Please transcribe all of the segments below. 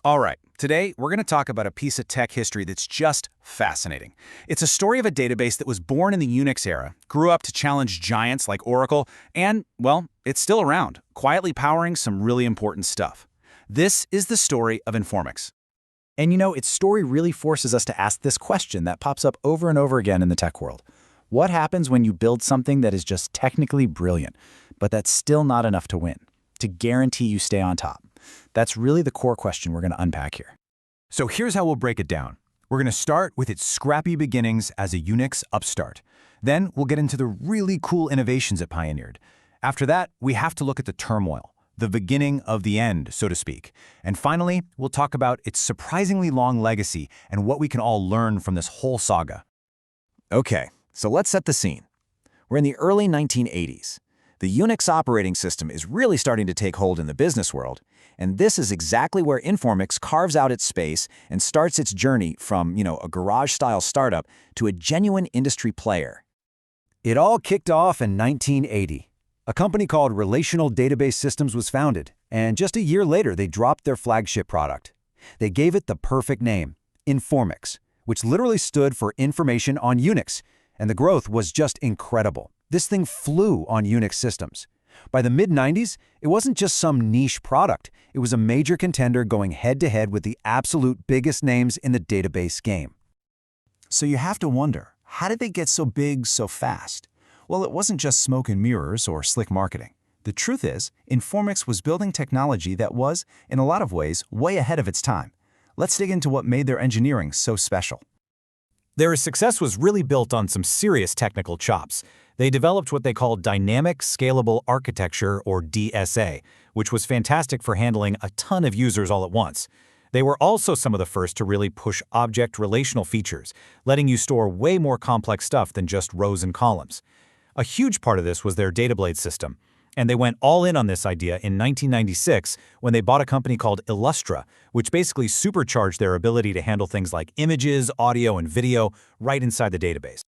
All right, today we're going to talk about a piece of tech history that's just fascinating. It's a story of a database that was born in the Unix era, grew up to challenge giants like Oracle, and, well, it's still around, quietly powering some really important stuff. This is the story of Informix. And its story really forces us to ask this question that pops up over and over again in the tech world. What happens when you build something that is just technically brilliant, but that's still not enough to win, to guarantee you stay on top? That's really the core question we're going to unpack here. So here's how we'll break it down. We're going to start with its scrappy beginnings as a Unix upstart. Then we'll get into the really cool innovations it pioneered. After that, we have to look at the turmoil, the beginning of the end, so to speak. And finally, we'll talk about its surprisingly long legacy and what we can all learn from this whole saga. Okay, so let's set the scene. We're in the early 1980s. The Unix operating system is really starting to take hold in the business world, and this is exactly where Informix carves out its space and starts its journey from, a garage-style startup to a genuine industry player. It all kicked off in 1980. A company called Relational Database Systems was founded, and just a year later they dropped their flagship product. They gave it the perfect name, Informix, which literally stood for Information on Unix, and the growth was just incredible. This thing flew on Unix systems. By the mid-90s, it wasn't just some niche product. It was a major contender going head-to-head with the absolute biggest names in the database game. So you have to wonder, how did they get so big so fast? Well, it wasn't just smoke and mirrors or slick marketing. The truth is, Informix was building technology that was, in a lot of ways, way ahead of its time. Let's dig into what made their engineering so special. Their success was really built on some serious technical chops. They developed what they called Dynamic Scalable Architecture, or DSA, which was fantastic for handling a ton of users all at once. They were also some of the first to really push object relational features, letting you store way more complex stuff than just rows and columns. A huge part of this was their Datablade system, and they went all in on this idea in 1996 when they bought a company called Illustra, which basically supercharged their ability to handle things like images, audio, and video right inside the database.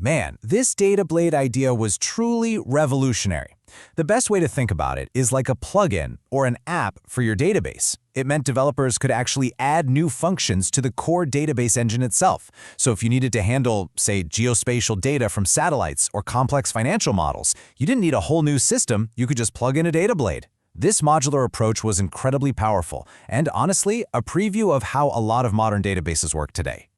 Man, this Datablade idea was truly revolutionary. The best way to think about it is like a plugin or an app for your database. It meant developers could actually add new functions to the core database engine itself. So if you needed to handle, say, geospatial data from satellites or complex financial models, you didn't need a whole new system, you could just plug in a Datablade. This modular approach was incredibly powerful, and honestly, a preview of how a lot of modern databases work today.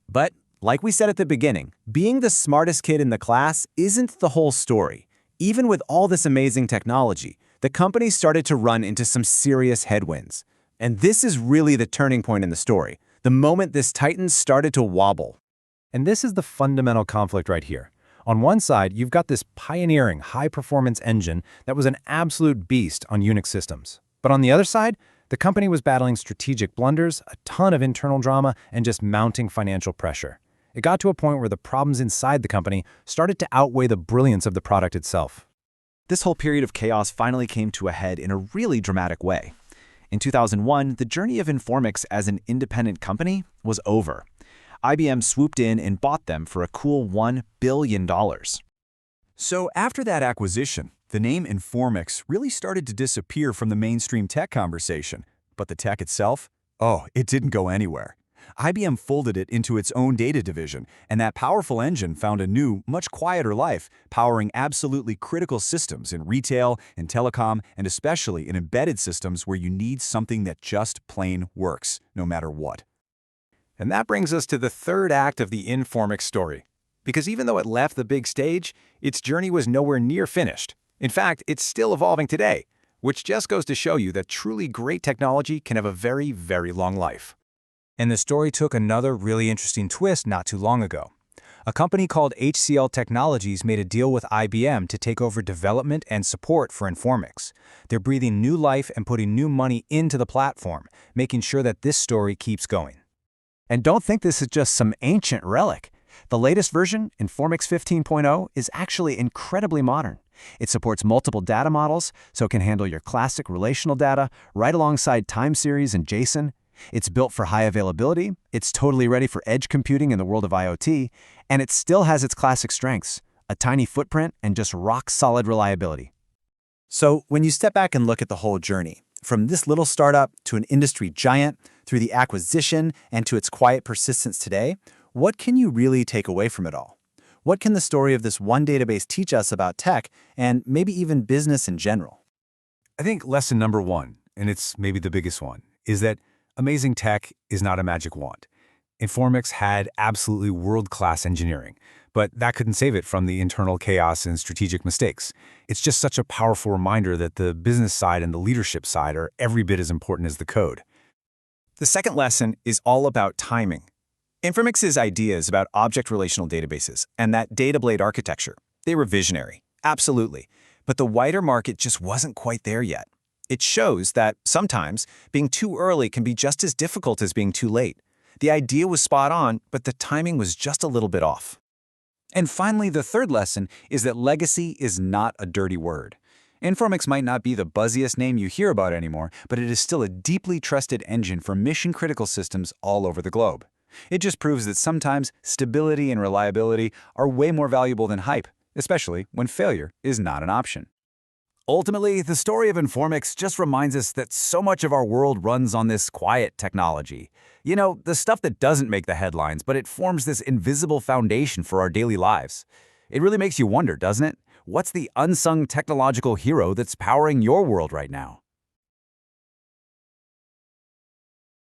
But, like we said at the beginning, being the smartest kid in the class isn't the whole story. Even with all this amazing technology, the company started to run into some serious headwinds. And this is really the turning point in the story, the moment this titan started to wobble. And this is the fundamental conflict right here. On one side, you've got this pioneering high-performance engine that was an absolute beast on Unix systems. But on the other side, the company was battling strategic blunders, a ton of internal drama, and just mounting financial pressure. It got to a point where the problems inside the company started to outweigh the brilliance of the product itself. This whole period of chaos finally came to a head in a really dramatic way. In 2001, the journey of Informix as an independent company was over. IBM swooped in and bought them for a cool $1 billion. So after that acquisition, the name Informix really started to disappear from the mainstream tech conversation. But the tech itself? Oh, it didn't go anywhere. IBM folded it into its own data division, and that powerful engine found a new, much quieter life, powering absolutely critical systems in retail, in telecom, and especially in embedded systems where you need something that just plain works, no matter what. And that brings us to the third act of the Informix story. Because even though it left the big stage, its journey was nowhere near finished. In fact, it's still evolving today, which just goes to show you that truly great technology can have a very, very long life. And the story took another really interesting twist not too long ago. A company called HCL Technologies made a deal with IBM to take over development and support for Informix. They're breathing new life and putting new money into the platform, making sure that this story keeps going. And don't think this is just some ancient relic. The latest version, Informix 15.0, is actually incredibly modern. It supports multiple data models, so it can handle your classic relational data right alongside time series and JSON. It's built for high availability, it's totally ready for edge computing in the world of IoT, and it still has its classic strengths, a tiny footprint and just rock-solid reliability. So when you step back and look at the whole journey, From this little startup to an industry giant, through the acquisition and to its quiet persistence today, what can you really take away from it all? What can the story of this one database teach us about tech and maybe even business in general? I think lesson number one, and it's maybe the biggest one, is that amazing tech is not a magic wand. Informix had absolutely world-class engineering, but that couldn't save it from the internal chaos and strategic mistakes. It's just such a powerful reminder that the business side and the leadership side are every bit as important as the code. The second lesson is all about timing. Informix's ideas about object relational databases and that data blade architecture, they were visionary, absolutely. But the wider market just wasn't quite there yet. It shows that sometimes being too early can be just as difficult as being too late. The idea was spot on, but the timing was just a little bit off. And finally, the third lesson is that legacy is not a dirty word. Informix might not be the buzziest name you hear about anymore, but it is still a deeply trusted engine for mission-critical systems all over the globe. It just proves that sometimes stability and reliability are way more valuable than hype, especially when failure is not an option. Ultimately, the story of Informix just reminds us that so much of our world runs on this quiet technology. You know, the stuff that doesn't make the headlines, but it forms this invisible foundation for our daily lives. It really makes you wonder, doesn't it? What's the unsung technological hero that's powering your world right now?